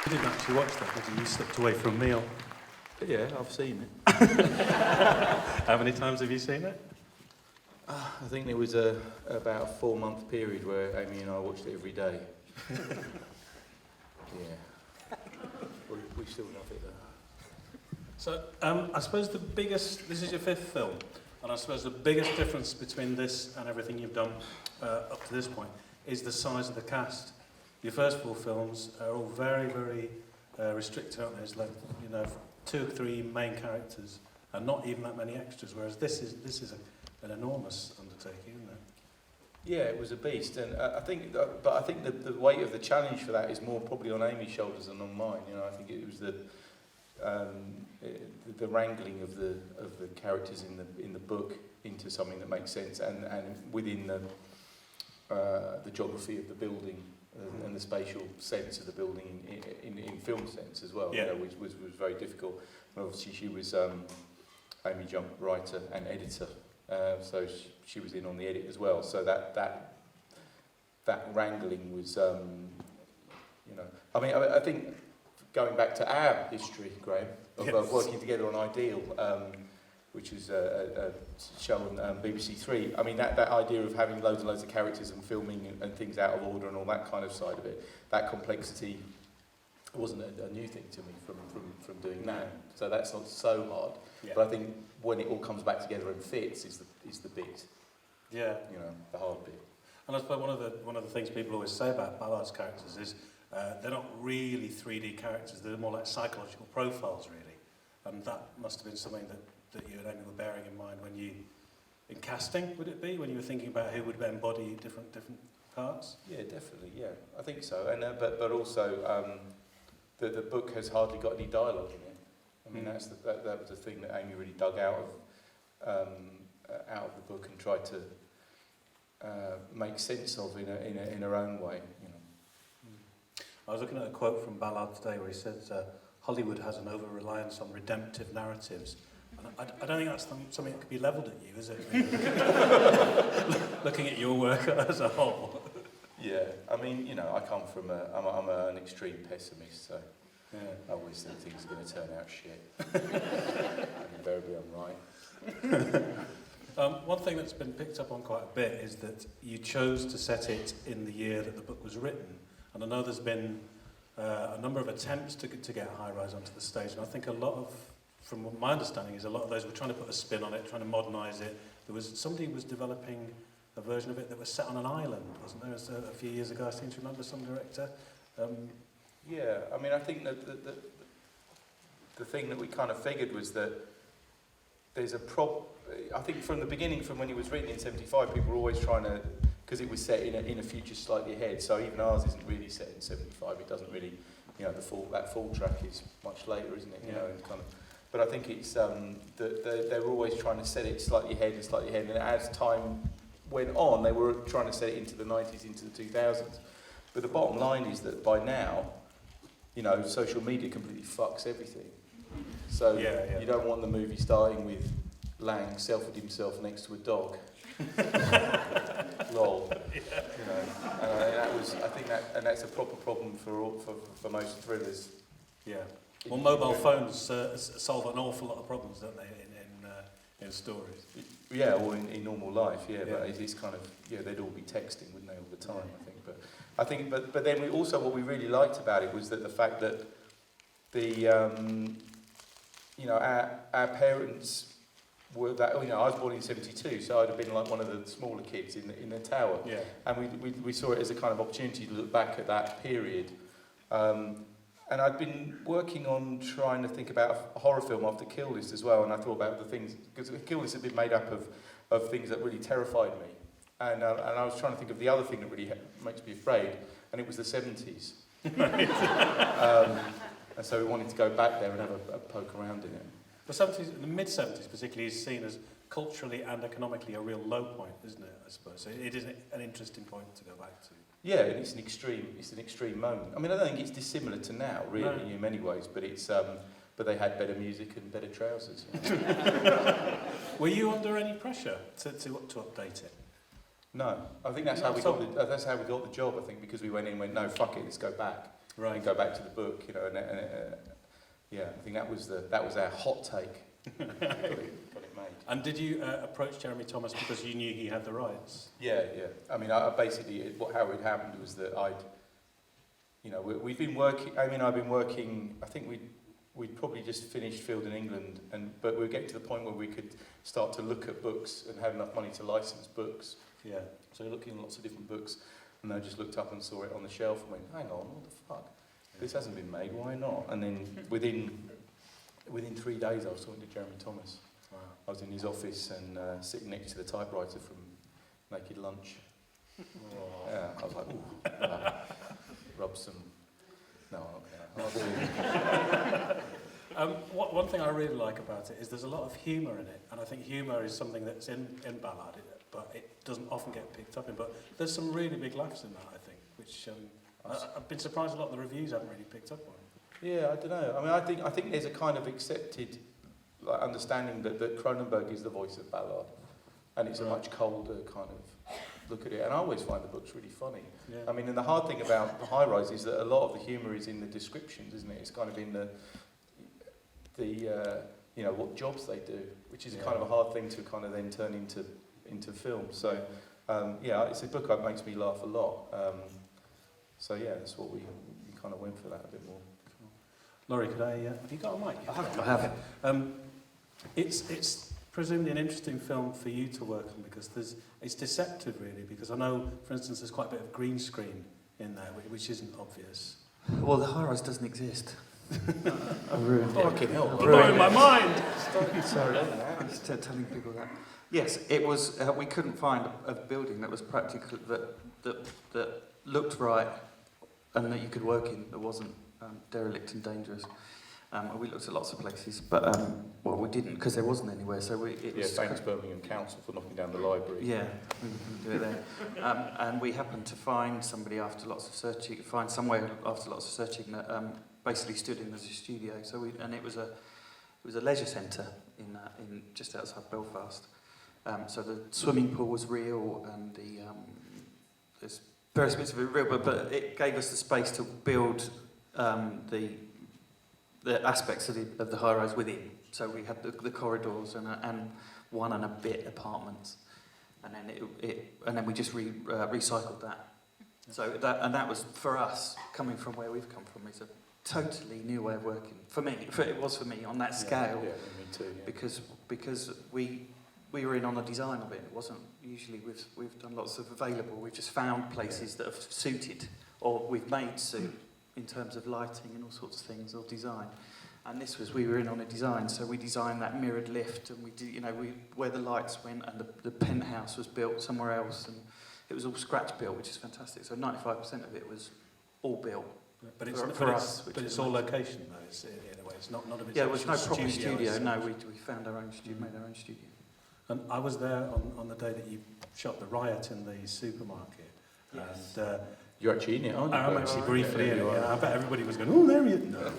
You didn't actually watch that, did you? You slipped away from a meal. Yeah, I've seen it. How many times have you seen it? I think there was about a 4-month period where Amy and I watched it every day. Yeah. We still love it though. So, I suppose this is your 5th film, and I suppose the biggest difference between this and everything you've done up to this point is the size of the cast. Your first 4 films are all very, very restricted, aren't they? It's like, 2 or 3 main characters and not even that many extras, whereas this is an enormous undertaking, isn't it? Yeah, it was a beast, and I think the weight of the challenge for that is more probably on Amy's shoulders than on mine. I think it was the wrangling of the characters in the book into something that makes sense, and within the geography of the building and the spatial sense of the building in film sense as well. Yeah. Which was very difficult. And obviously, she was Amy Jump, writer and editor. So she was in on the edit as well. So that wrangling was, I think going back to our history, Graham, of working together on Ideal, which was a show on BBC Three. I mean, that idea of having loads and loads of characters and filming and things out of order and all that kind of side of it, that complexity wasn't a new thing to me from doing that. So that's not so hard. Yeah. But I think when it all comes back together and fits is the bit. Yeah. The hard bit. And I suppose one of the things people always say about Ballard's characters is they're not really 3D characters. They're more like psychological profiles, really. And that must have been something that you and Amy were bearing in mind when you, in casting, would it be, when you were thinking about who would embody different parts? Yeah, definitely. Yeah, I think so. And but also. The book has hardly got any dialogue in it. I mean, that was the thing that Amy really dug out of the book and tried to make sense of in her own way. I was looking at a quote from Ballard today where he says, "Hollywood has an over-reliance on redemptive narratives." And I don't think that's something that could be levelled at you, is it? Looking at your work as a whole. Yeah, I mean, I come from I'm an extreme pessimist, so yeah. I always think things are going to turn out shit. And invariably I'm right. One thing that's been picked up on quite a bit is that you chose to set it in the year that the book was written. And I know there's been a number of attempts to get High Rise onto the stage, and I think from what my understanding is, a lot of those were trying to put a spin on it, trying to modernise it. Somebody was developing a version of it that was set on an island, wasn't there? A few years ago, I seem to remember some director. Yeah, I mean, I think that the thing that we kind of figured was that there's a I think from the beginning, from when it was written in '75, people were always trying to, because it was set in a future slightly ahead. So even ours isn't really set in '75. It doesn't really, that full track is much later, isn't it? And kind of. But I think it's that they were always trying to set it slightly ahead, and as time went on, they were trying to set it into the 90s, into the 2000s. But the bottom line is that by now, social media completely fucks everything. So you don't want the movie starting with Lang selfied himself next to a dog. Lol. And that's a proper problem for most thrillers. Yeah. Well, mobile phones solve an awful lot of problems, don't they, in stories? Yeah, or in normal life, yeah. But it's kind of, they'd all be texting, wouldn't they, all the time, I think. But then what we really liked about it was that the fact that our parents were that, I was born in '72, so I'd have been like one of the smaller kids in the tower. Yeah. And we saw it as a kind of opportunity to look back at that period. And I'd been working on trying to think about a horror film after Kill List as well, and I thought about the things, because Kill List had been made up of things that really terrified me. And I was trying to think of the other thing that really makes me afraid, and it was the 70s. And so we wanted to go back there and have a poke around in it. The 70s, the mid-70s particularly, is seen as culturally and economically a real low point, isn't it, I suppose? So it is an interesting point to go back to. Yeah, and it's an extreme moment. I mean, I don't think it's dissimilar to now, really, in many ways, but but they had better music and better trousers. Were you under any pressure to update it? No, I think that's how we got the job. I think because we went in and went, no, fuck it, let's go back. Right. and go back to the book, you know, yeah, I think that was our hot take. got it made. And did you approach Jeremy Thomas because you knew he had the rights? Yeah. I mean, I basically, how it happened was that we've been working. I mean, I've been working. I think we'd probably just finished Field in England, but we were getting to the point where we could start to look at books and have enough money to license books. Yeah. So we were looking at lots of different books, and I just looked up and saw it on the shelf and went, "Hang on, what the fuck? This hasn't been made. Why not?" And then within 3 days, I was talking to Jeremy Thomas. Wow. I was in his office and sitting next to the typewriter from Naked Lunch. Yeah, I was like, ooh, rub some. No, I'm not going to. One thing I really like about it is there's a lot of humour in it, and I think humour is something that's in Ballard, but it doesn't often get picked up in. But there's some really big laughs in that, I think, which I've been surprised a lot of the reviews haven't really picked up on. Yeah, I don't know. I mean, I think there's a kind of accepted understanding that Cronenberg is the voice of Ballard, and it's a much colder kind of look at it. And I always find the books really funny. Yeah. I mean, and the hard thing about the High Rise is that a lot of the humour is in the descriptions, isn't it? It's kind of in the what jobs they do, which is kind of a hard thing to kind of then turn into film. So it's a book that makes me laugh a lot. So yeah, that's what we kind of went for that a bit more. Laurie, could I? Have you got a mic? I have. It's presumably an interesting film for you to work on because it's deceptive really, because I know, for instance, there's quite a bit of green screen in there, which isn't obvious. Well, the high rise doesn't exist. I ruined it. Fucking hell. Blowing my mind! Sorry, just telling people that. Yes, it was. We couldn't find a building that was practical, that looked right, and that you could work in. That wasn't derelict and dangerous. We looked at lots of places, but we didn't because there wasn't anywhere. So thanks Birmingham Council for knocking down the library. Yeah, we couldn't do it there. And we happened to find somebody after lots of searching, that basically stood in as a studio. So it was a leisure centre in just outside Belfast. So the swimming pool was real, and there's various bits of it real, but it gave us the space to build the aspects of the high rise within. So we had the corridors and one and a bit apartments, and then we just recycled that. So that was for us, coming from where we've come from, is a totally new way of working for me. It was for me on that scale. Yeah, me too. Yeah. Because we were in on the design of it. It wasn't usually we've done lots of available. We've just found places that have suited, or we've made suit in terms of lighting and all sorts of things, or design. And we were in on a design, so we designed that mirrored lift, and we did, where the lights went, and the penthouse was built somewhere else, and it was all scratch built, which is fantastic. So 95% of it was all built. But it's for us. But it's all location, though. It's, in a way, it's not a bit. Yeah, there was no proper studio. No, we found our own studio, made our own studio. And I was there on the day that you shot the riot in the supermarket. Yes. And, You're actually in it, aren't you? I'm actually briefly in it. You Yeah, I bet everybody was going, oh, there he is. No.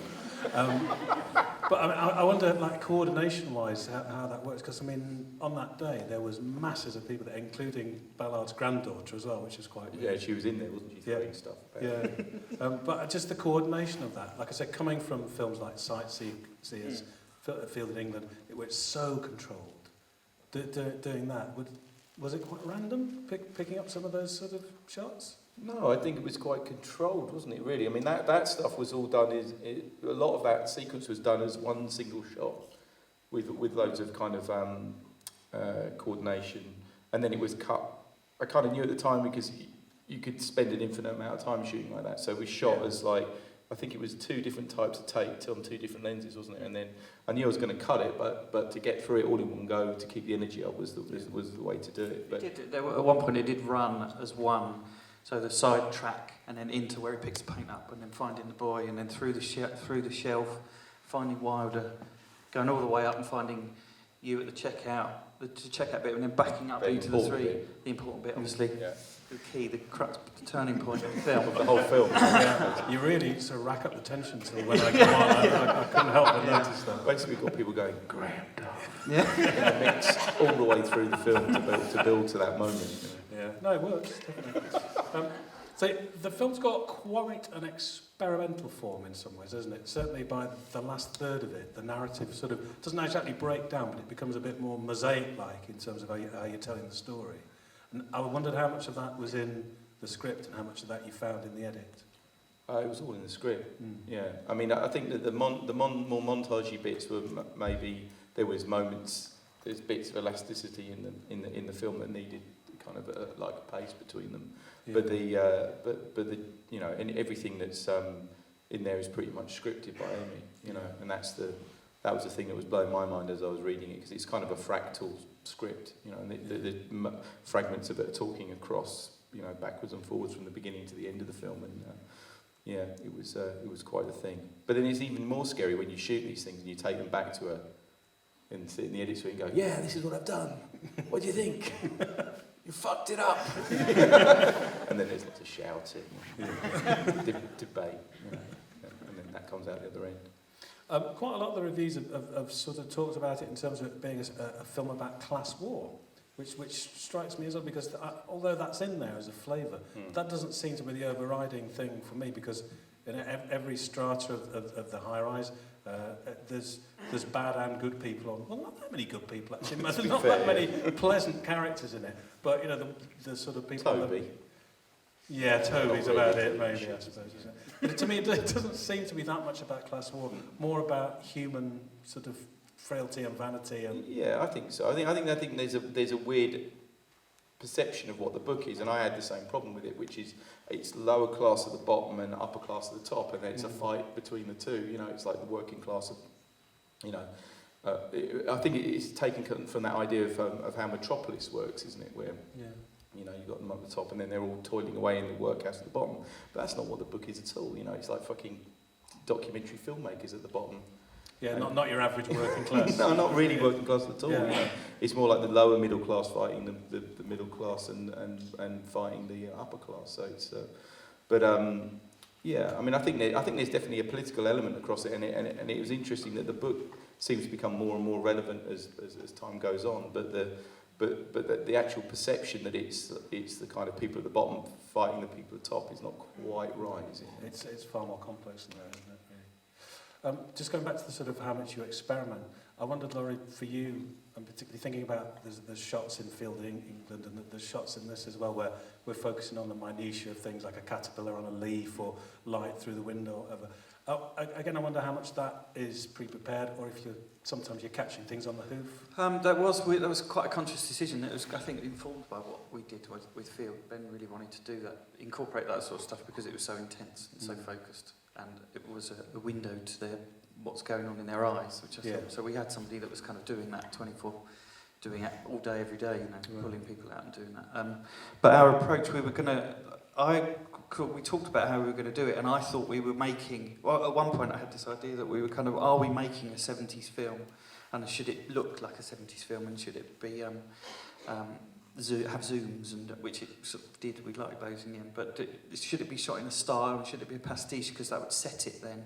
But I wonder, like, coordination-wise, how that works. Because, I mean, on that day, there was masses of people, including Ballard's granddaughter as well, which is quite weird. Yeah, she was in there, wasn't she, throwing stuff about. Yeah. But just the coordination of that. Like I said, coming from films like Sightseers, Field in England, where it's so controlled, doing that, was it quite random, picking up some of those sort of shots? No, I think it was quite controlled, wasn't it, really? I mean, that stuff was all done, a lot of that sequence was done as one single shot with loads of kind of coordination, and then it was cut. I kind of knew at the time because you could spend an infinite amount of time shooting like that, so it was shot as like, I think it was 2 different types of take on 2 different lenses, wasn't it? And then I knew I was going to cut it, but to get through it all in one go, to keep the energy up was the way to do it. But at one point it did run as one. So the side track, and then into where he picks the paint up, and then finding the boy, and then through the shelf, finding Wilder, going all the way up and finding you at the checkout bit, and then backing up into the 3. The important bit, obviously, the key, the crux, the turning point of the film. Of the whole film. You really sort of rack up the tension till when I come on, I couldn't help but notice that. Basically, we've got people going, Graham Duff, in the mix all the way through the film to build to that moment. Yeah, no, it works, definitely. So the film's got quite an experimental form in some ways, isn't it? Certainly by the last third of it, the narrative sort of doesn't exactly break down, but it becomes a bit more mosaic-like in terms of how you're telling the story. And I wondered how much of that was in the script and how much of that you found in the edit. It was all in the script. Yeah. I mean, I think that the more montagey bits were maybe there was moments, there's bits of elasticity in the film that needed kind of like a pace between them. Yeah. But the you know, and everything that's in there is pretty much scripted by Amy. You know, and that was the thing that was blowing my mind as I was reading it, because it's kind of a fractal script. You know, and the fragments of it are talking across, you know, backwards and forwards from the beginning to the end of the film, and yeah, it was quite a thing. But then it's even more scary when you shoot these things and you take them back to her and sit in the edit suite and go, yeah, this is what I've done. What do you think? You fucked it up. And then there's lots of shouting, debate, you know, and then that comes out the other end. Quite a lot of the reviews have sort of talked about it in terms of it being a film about class war. Which strikes me as well, because although that's in there as a flavour, that doesn't seem to be the overriding thing for me, because in every strata of the high-rise, there's bad and good people on. Well, not that many good people, actually. There's not that many pleasant characters in it. But, you know, the sort of people... Toby. Yeah, Toby's really about it, maybe, I suppose. Isn't it? But to me, it doesn't seem to be that much about class war, more about human sort of frailty and vanity. And yeah, I think so. I think there's a weird perception of what the book is, and I had the same problem with it, which is it's lower class at the bottom and upper class at the top, and then it's a fight between the two. You know, it's like the working class of, you know. I think it's taken from that idea of how Metropolis works, isn't it? Where you know, you've got them at the top, and then they're all toiling away in the workhouse at the bottom. But that's not what the book is at all. You know, it's like fucking documentary filmmakers at the bottom. Yeah, not your average working class. No, not really working class at all. Yeah. You know? It's more like the lower middle class fighting the middle class and fighting the upper class. So it's, yeah. I mean, I think there's definitely a political element across it, and it was interesting that the book seems to become more and more relevant as time goes on. But the actual perception that it's the kind of people at the bottom fighting the people at the top is not quite right, is it? It's far more complex than that, isn't it? Just going back to the sort of how much you experiment, I wondered, Laurie, for you, and particularly thinking about there's shots in Field in England, and there's shots in this as well where we're focusing on the minutiae of things like a caterpillar on a leaf or light through the window or whatever. Again, I wonder how much that is pre-prepared, or if sometimes you're catching things on the hoof. That was quite a conscious decision. It was, I think, informed by what we did with Field. Ben really wanted to do that, incorporate that sort of stuff, because it was so intense and so focused. And it was a window to what's going on in their eyes, which I thought. So we had somebody that was kind of doing that 24, doing it all day, every day, you know, pulling people out and doing that. But our approach, we talked about how we were going to do it, and I thought we were making. Well, at one point, I had this idea that we were kind of, are we making a 70s film, and should it look like a 70s film, and should it be have zooms, and which it sort of did. We liked those in the end, but should it be shot in a style, and should it be a pastiche, because that would set it then.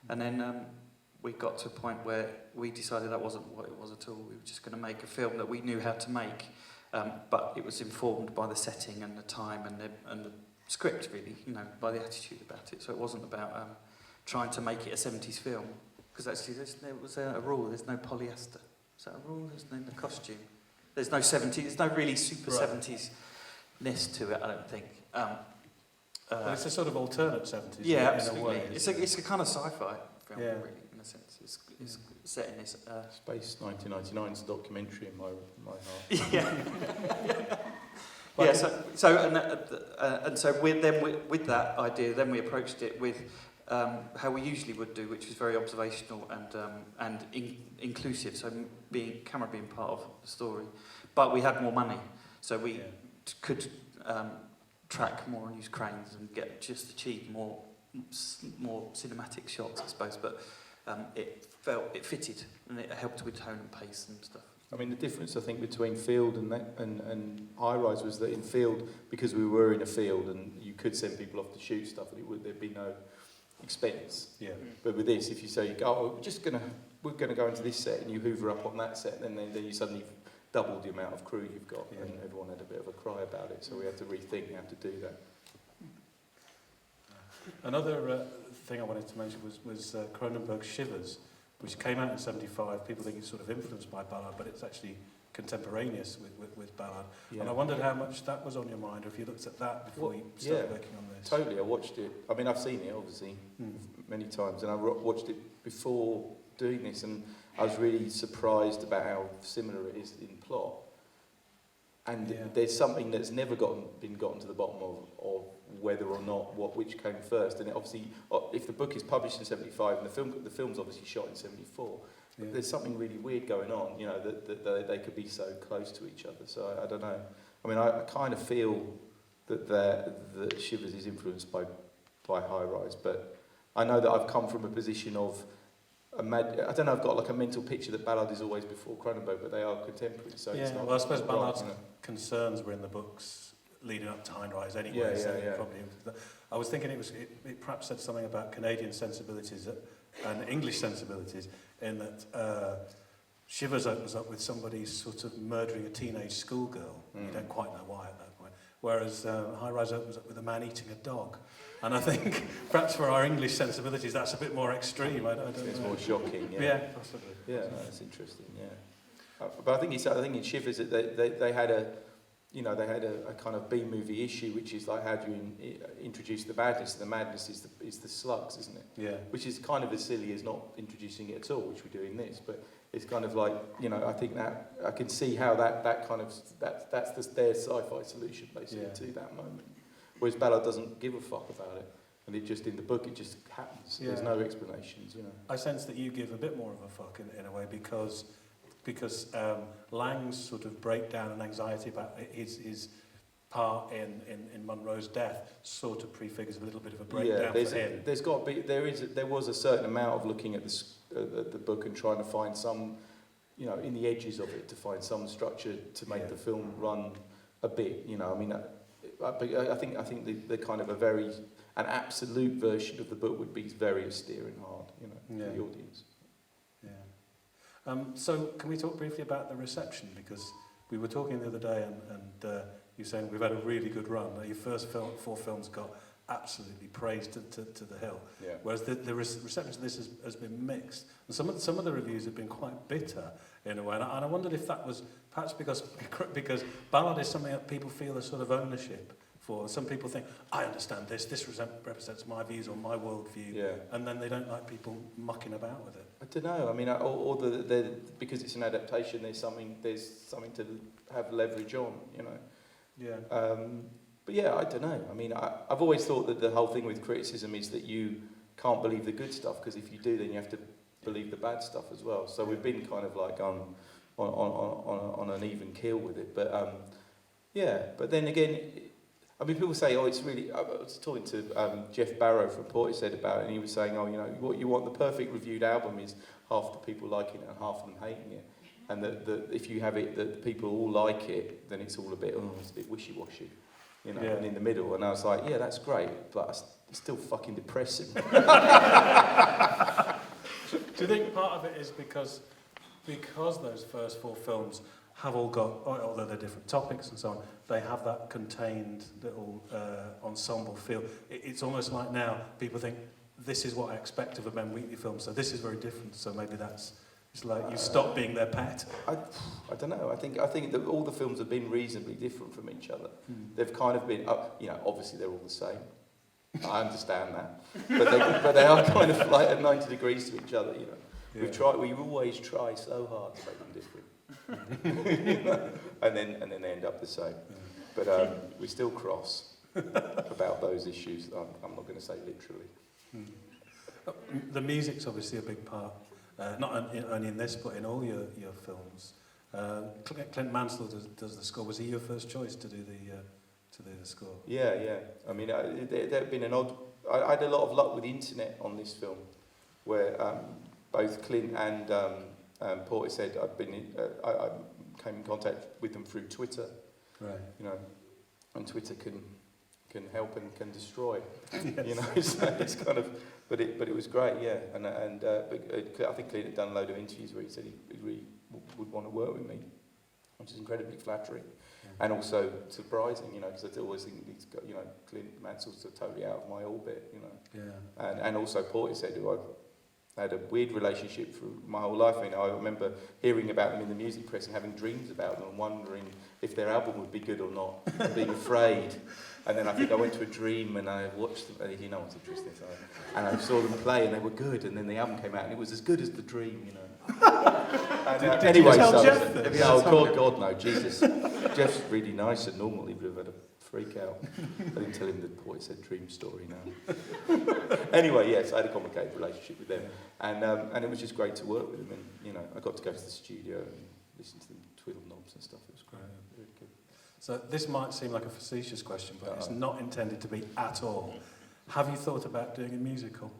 And then we got to a point where we decided that wasn't what it was at all. We were just going to make a film that we knew how to make, but it was informed by the setting and the time and the script, really, you know, by the attitude about it. So it wasn't about trying to make it a 70s film, because actually there was a rule. There's no polyester. Is that a rule? There's no costume. There's no 70s, there's no really super 70s-ness to it, I don't think. But it's a sort of alternate 70s. Yeah, in absolutely. a way. It's a kind of sci-fi film, really, in a sense. It's set in this... Space 1999's a documentary in my heart. Yeah. Yeah, so with that idea, then we approached it with how we usually would do, which was very observational and inclusive, so camera being part of the story. But we had more money, so we could track more and use cranes and achieve more cinematic shots, I suppose. But it fitted, and it helped with tone and pace and stuff. I mean, the difference I think between Field and High Rise was that in Field, because we were in a field and you could send people off to shoot stuff, there'd be no expense. Yeah. But with this, if you say, we're gonna go into this set, and you hoover up on that set, then you suddenly double the amount of crew you've got, and everyone had a bit of a cry about it. So we had to rethink how to do that. Another thing I wanted to mention was Cronenberg Shivers, which came out in '75. People think it's sort of influenced by Ballard, but it's actually contemporaneous with Ballard. Yeah. And I wondered how much that was on your mind, or if you looked at that before you started working on this. Totally, I watched it. I mean, I've seen it, obviously, many times, and I watched it before doing this, and I was really surprised about how similar it is in plot. And there's something that's never been gotten to the bottom of whether or not which came first. And it obviously, if the book is published in '75 and the film's obviously shot in '74, there's something really weird going on. You know, that they could be so close to each other. So I don't know. I mean, I kind of feel that Shivers is influenced by High Rise, but I know that I've come from a position of I don't know, I've got like a mental picture that Ballard is always before Cronenberg, but they are contemporary, so it's not... Well, I suppose not Ballard's wrong, concerns were in the books leading up to High Rise anyway, probably... I was thinking it perhaps said something about Canadian sensibilities and English sensibilities, in that Shivers opens up with somebody sort of murdering a teenage schoolgirl. You don't quite know why at that point. Whereas High Rise opens up with a man eating a dog. And I think perhaps for our English sensibilities, that's a bit more extreme. I don't it's know. more shocking. Yeah, possibly. Yeah, no, that's interesting. Yeah, but I think in Shivers that they had a kind of B-movie issue, which is like, how do you introduce the madness? The madness is the slugs, isn't it? Yeah. Which is kind of as silly as not introducing it at all, which we do in this. But it's kind of like, I think that I can see how that's their sci-fi solution basically to that moment. Whereas Ballard doesn't give a fuck about it, and it just in the book it just happens. There's no explanations. I sense that you give a bit more of a fuck in a way because Lang's sort of breakdown and anxiety about his part in Munro's death sort of prefigures a little bit of a breakdown for him. There's got to be there was a certain amount of looking at the book and trying to find some, in the edges of it, to find some structure to make the film run a bit. I mean. I think the kind of an absolute version of the book would be very austere and hard, for the audience. Yeah. So can we talk briefly about the reception? Because we were talking the other day, and you were saying we've had a really good run. Your first 4 films got absolutely praised to the hill, whereas the reception to this has been mixed. And some of the reviews have been quite bitter in a way. And I wondered if that was perhaps because Ballard is something that people feel a sort of ownership for. Some people think, I understand this represents my views or my worldview, and then they don't like people mucking about with it. I don't know. I mean, because it's an adaptation, there's something to have leverage on, Yeah. But yeah, I don't know. I mean, I've always thought that the whole thing with criticism is that you can't believe the good stuff, because if you do, then you have to believe the bad stuff as well. So we've been kind of like on an even keel with it. But but then again, I mean, people say, it's really... I was talking to Jeff Barrow from Portishead about it, and he was saying, what you want, the perfect reviewed album is half the people liking it and half of them hating it. And that if you have it, that people all like it, then it's all a bit wishy-washy. And in the middle, and I was like, yeah, that's great, but it's still fucking depressing. Do you think part of it is because those first 4 films have all got, although they're different topics and so on, they have that contained little ensemble feel? It's almost like now people think, this is what I expect of a Ben Wheatley film, so this is very different, so maybe it's like you stop being their pet. I don't know. I think that all the films have been reasonably different from each other. They've kind of been, obviously they're all the same. I understand that, but they are kind of like at 90 degrees to each other. We always try so hard to make them different, and then they end up the same. But we still cross about those issues. I'm not going to say literally. The music's obviously a big part. Not only in this, but in all your films. Clint Mansell does the score. Was he your first choice to do the score? Yeah. I mean, there had been an odd... I had a lot of luck with the internet on this film, where both Clint and Portishead, I came in contact with them through Twitter. Right. And Twitter can help and can destroy. Yes. So it's kind of... But it was great, yeah. And I think Clint had done a load of interviews where he said he really would want to work with me. which is incredibly flattering. And also surprising, you know, because I always think he's got, you know, Clint Mansell's totally out of my orbit, you know. Yeah. And also Portishead, who I've had a weird relationship through my whole life. You know, I remember hearing about them in the music press and having dreams about them and wondering if their album would be good or not, and being afraid. And then I think I went to a dream and I watched them, you know what's interesting, and I saw them play and they were good, and then the album came out and it was as good as the dream, you know. And, did you tell Jeff this? No, God, no, Jesus. Jeff's really nice and normal, he would have had a freak out. I didn't tell him the Portishead dream story now. Anyway, yes, I had a complicated relationship with them, and it was just great to work with them, and you know, I got to go to the studio and listen to them twiddle knobs and stuff. It was great, really good. So this might seem like a facetious question, but it's not intended to be at all. Have you thought about doing a musical?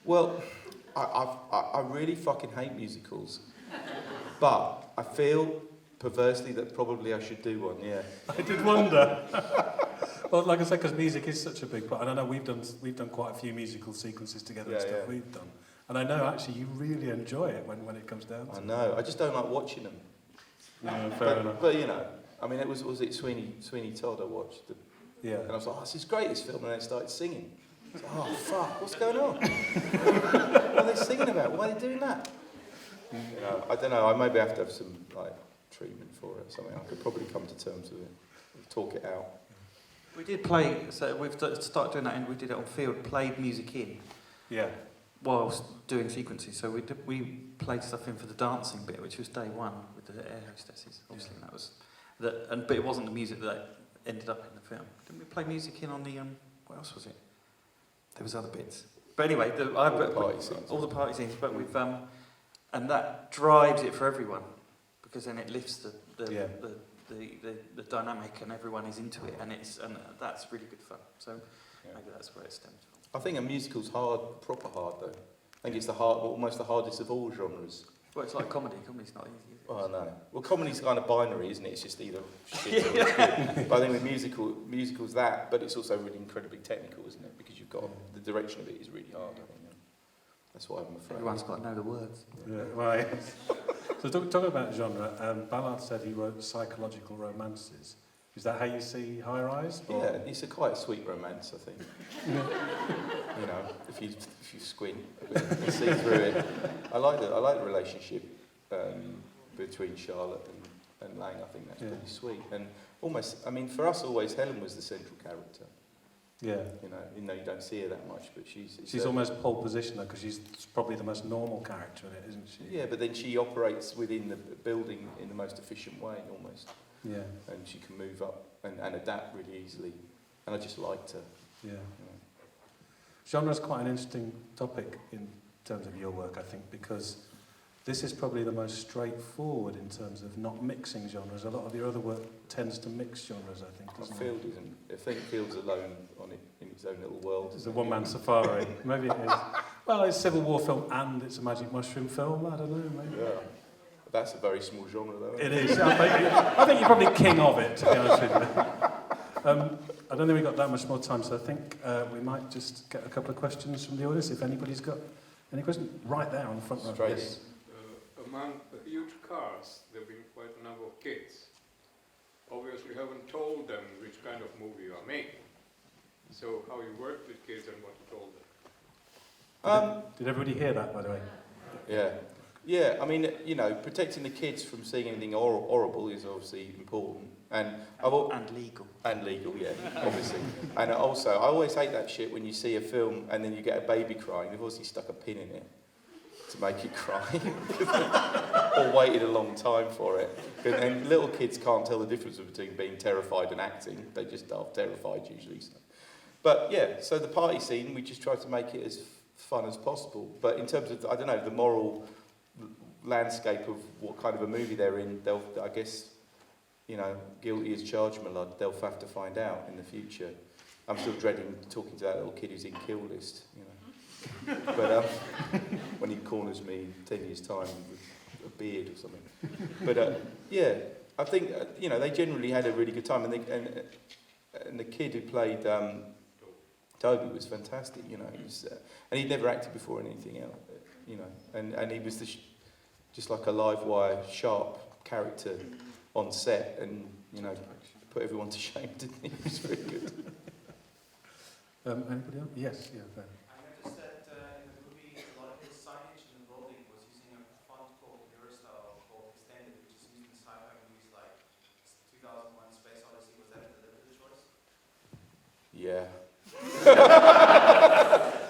Well, I really fucking hate musicals, but I feel perversely that probably I should do one, yeah. I did wonder. Well, like I said, because music is such a big part. And I know we've done quite a few musical sequences together and stuff we've done. And I know actually you really enjoy it when it comes down to it. I know, I just don't like watching them. No, fair enough. But you know, I mean, was it Sweeney Todd I watched? And I was like, oh, this is great, this film, and then I started singing. I was like, oh, fuck, what's going on? What are they singing about? Why are they doing that? You know, I don't know, I maybe have to have some, like, treatment for it or something. I could probably come to terms with it, talk it out. We did play, so we've started doing that, and we did it on field, played music in. Yeah. Whilst doing sequences, so we played stuff in for the dancing bit, which was day one with the air hostesses, obviously, and that was but it wasn't the music that ended up in the film. Didn't we play music in on the what else was it? There was other bits, but anyway, all the party scenes. But we've and that drives it for everyone, because then it lifts the dynamic, and everyone is into it, and that's really good fun. So maybe that's where it stems from. I think a musical's hard, proper hard though. I think it's almost the hardest of all genres. Well, it's like comedy. Comedy's not easy, is it? Oh no. Well, comedy's kind of binary, isn't it? It's just either shit or it's good. But I think with musicals that, but it's also really incredibly technical, isn't it? Because you've got the direction of it is really hard. I think. That's what I'm afraid. Everyone's got to know the words. Yeah. Well, yes. So talking about genre, Ballard said he wrote psychological romances. Is that how you see High Rise? Or? Yeah, it's quite a sweet romance, I think. You know, if you squint a bit, you see through it. I like the relationship between Charlotte and Lang. I think that's pretty sweet. And almost, I mean, for us, always Helen was the central character. Yeah. You know, even though you don't see her that much, but she's almost pole position though, because she's probably the most normal character in it, isn't she? Yeah, but then she operates within the building in the most efficient way, almost. Yeah. And she can move up and adapt really easily. And I just liked her. Yeah. You know. Genre is quite an interesting topic in terms of your work, I think, because this is probably the most straightforward in terms of not mixing genres. A lot of your other work tends to mix genres, I think, doesn't Field isn't. I think Field's alone on it in its own little world. It's a one-man safari. Maybe it is. Well, it's a Civil War film and it's a magic mushroom film. I don't know, maybe. Yeah. That's a very small genre, though. It is. I think you're probably king of it, to be honest with you. I don't think we've got that much more time, so I think we might just get a couple of questions from the audience, if anybody's got any questions. Right there on the front row. Straight Yes. Among a huge cast, there have been quite a number of kids. Obviously, you haven't told them which kind of movie you are making. So, how you worked with kids and what you told them? Did everybody hear that, by the way? Yeah. Yeah, I mean, you know, protecting the kids from seeing anything horrible is obviously important. And legal. And legal, yeah, obviously. And also, I always hate that shit when you see a film and then you get a baby crying. They've obviously stuck a pin in it to make it cry. Or waited a long time for it. And little kids can't tell the difference between being terrified and acting. They just are terrified usually. So. But yeah, so the party scene, we just try to make it as fun as possible. But in terms of, I don't know, the moral landscape of what kind of a movie they're in, they'll, I guess, you know, guilty as charged, my lad, they'll have to find out in the future. I'm still dreading talking to that little kid who's in Kill List, you know. But when he corners me in 10 years' time with a beard or something. But yeah, I think, you know, they generally had a really good time. And the kid who played Toby was fantastic, you know. And he'd never acted before in anything else, you know. And he was just like a live wire, sharp character on set, and you know, put everyone to shame, didn't he? It was very good. Anybody else? Yes, yeah, Ben. I noticed that in the movie, a lot of his signage and branding was using a font called Eurostyle called Extended, which is used in sci-fi movies like 2001: Space Odyssey. Was that a deliberate choice? Yeah.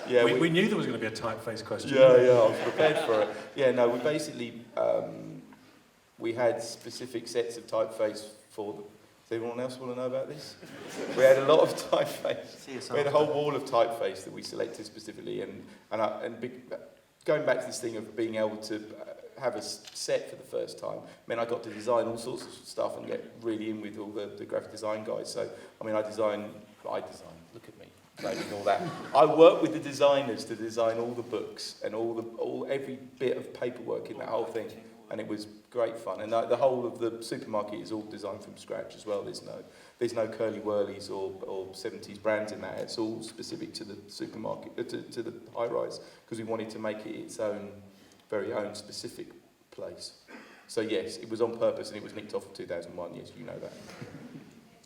Yeah, we knew there was going to be a typeface question. Yeah, I was prepared for it. Yeah, no, we basically we had specific sets of typeface for them. Does anyone else want to know about this? We had a lot of typeface. We had a whole wall of typeface that we selected specifically, and going back to this thing of being able to have a set for the first time meant I got to design all sorts of stuff and get really in with all the graphic design guys. So, I mean, I design. Look at me. And all that. I worked with the designers to design all the books and every bit of paperwork in that whole thing, and it was great fun. And the whole of the supermarket is all designed from scratch as well. There's no curly whirlies or 70s brands in that. It's all specific to the supermarket, to the high rise, because we wanted to make it its own, very own specific place. So yes, it was on purpose, and it was nicked off in 2001. Yes, you know that.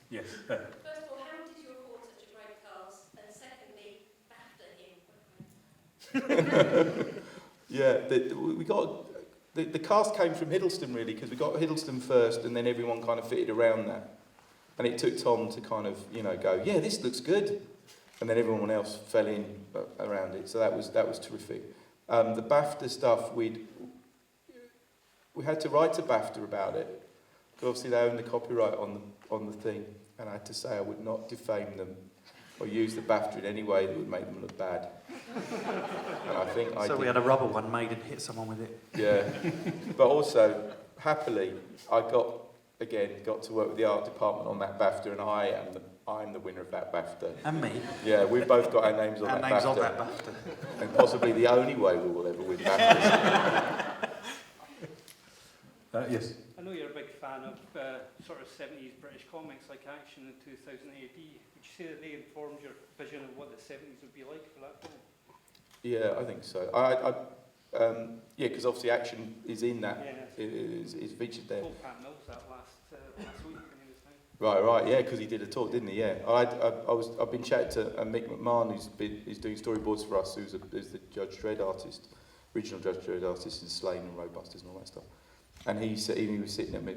Yes. Yeah, we got the cast came from Hiddleston really, because we got Hiddleston first, and then everyone kind of fitted around that, and it took Tom to kind of go, yeah, this looks good, and then everyone else fell in around it. So that was terrific. The BAFTA stuff, we had to write to BAFTA about it, because obviously they own the copyright on the thing, and I had to say I would not defame them or use the BAFTA in any way that would make them look bad. And I think I did. We had a rubber one made and hit someone with it. Yeah, but also, happily, I got to work with the art department on that BAFTA, and I'm the winner of that BAFTA. And me. Yeah, we've both got our names on our that names BAFTA. on that BAFTA. And possibly the only way we will ever win BAFTAs. Yes. I know you're a big fan of sort of 70s British comics like Action in 2000 AD. Would you say that they informed your vision of what the 70s would be like for that film? Yeah, I think so. Yeah, because obviously Action is in that. Yeah. Is featured there. Told Pat Mills that last week when he was down. Right, yeah, because he did a talk, didn't he? Yeah, I've been chatting to Mick McMahon, who's doing storyboards for us, who's the Judge Dredd artist, original Judge Dredd artist in Slain and Roadbusters and all that stuff. And he was sitting at my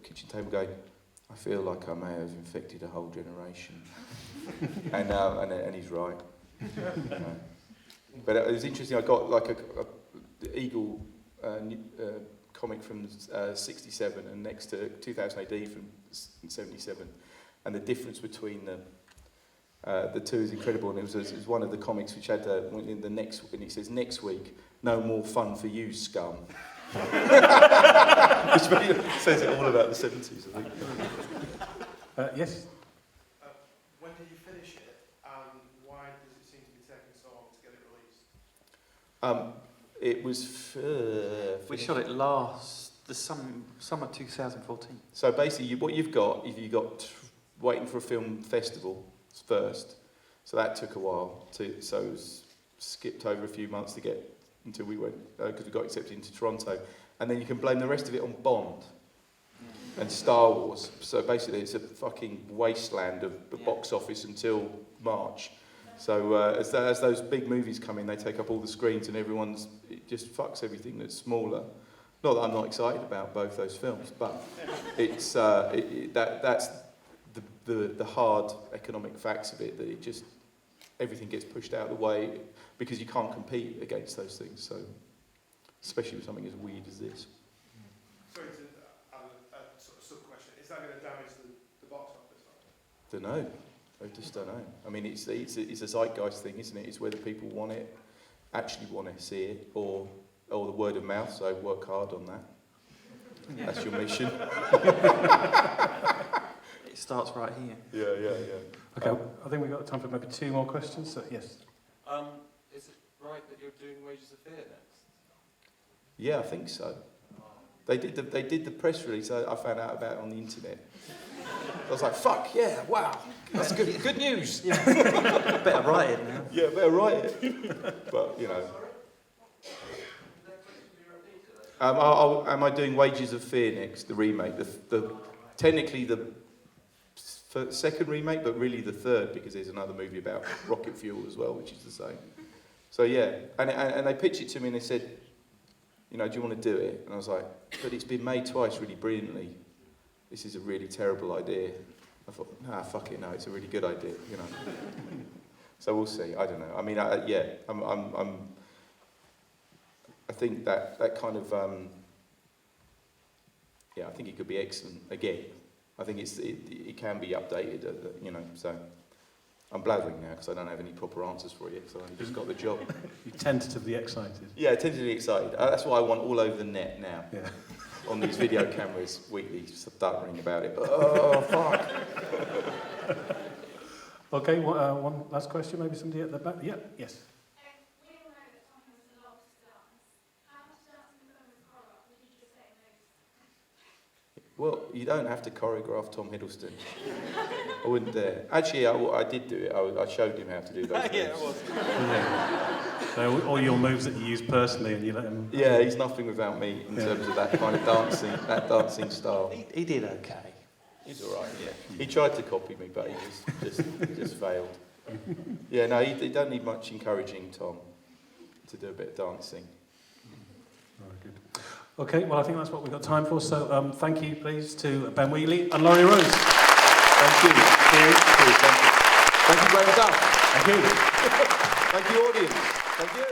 kitchen table going, I feel like I may have infected a whole generation. and he's right. But it was interesting. I got like the Eagle comic from 67 and next to 2000 AD from 77, and the difference between the two is incredible. And it was one of the comics which had in the next, and it says next week, no more fun for you, scum. Which really says it all about the 70s, I think. Yes. When did you finish it, and why does it seem to be taking so long to get it released? It was... We shot it the summer 2014. So basically, what you've got is waiting for a film festival first. So that took a while. So it was skipped over a few months to get until we went, because we got accepted into Toronto. And then you can blame the rest of it on Bond and Star Wars. So basically, it's a fucking wasteland of the box office until March. So as those big movies come in, they take up all the screens, and it just fucks everything that's smaller. Not that I'm not excited about both those films, but it's that's the hard economic facts of it, that it just everything gets pushed out of the way because you can't compete against those things. So especially with something as weird as this. Sorry to add a sort of sub-question. Is that going to damage the box office? Don't know. I just don't know. I mean, it's a zeitgeist thing, isn't it? It's whether people actually want to see it, or the word of mouth. So work hard on that. That's your mission. It starts right here. Yeah. Okay, I think we've got time for maybe two more questions. So, yes. Is it right that you're doing Wages of Fear next? Yeah, I think so. They did the press release. I found out about it on the internet. I was like, fuck, yeah, wow. That's good news. Yeah. Better write it now. Yeah, better write it. But, you know. Am I doing Wages of Fear next, the remake? Technically the second remake, but really the third, because there's another movie about rocket fuel as well, which is the same. So yeah, and they pitched it to me and they said, you know, do you want to do it? And I was like, but it's been made twice really brilliantly. This is a really terrible idea. I thought, nah, fuck it, no, it's a really good idea, you know. So we'll see. I don't know. I mean, I think that kind of, I think it could be excellent again. I think it can be updated, you know. So I'm blathering now because I don't have any proper answers for it yet. So I just got the job. You're tentatively excited. Yeah, tentatively excited. That's what I want all over the net now. Yeah. On these video cameras, Wheatley stuttering about it. Oh fuck. Okay, one last question, maybe somebody at the back. Yeah, yes. We all know that Tom has a lot to dance. How much dancing in the film is choreographed? Would you just say no? Well, you don't have to choreograph Tom Hiddleston. I wouldn't dare. Actually, I did do it. I showed him how to do those moves. Yeah, it was. So all your moves that you use personally, and you let him. Yeah, he's nothing without me in terms of that kind of dancing style. He did okay. He's all right. Yeah, he tried to copy me, but he just failed. Yeah, no, he don't need much encouraging, Tom, to do a bit of dancing. Very good. Okay, well, I think that's what we've got time for. So, thank you, please, to Ben Wheatley and Laurie Rose. Thank you. Thank you, Graham Duff. Thank you. Thank you, audience. Thank you.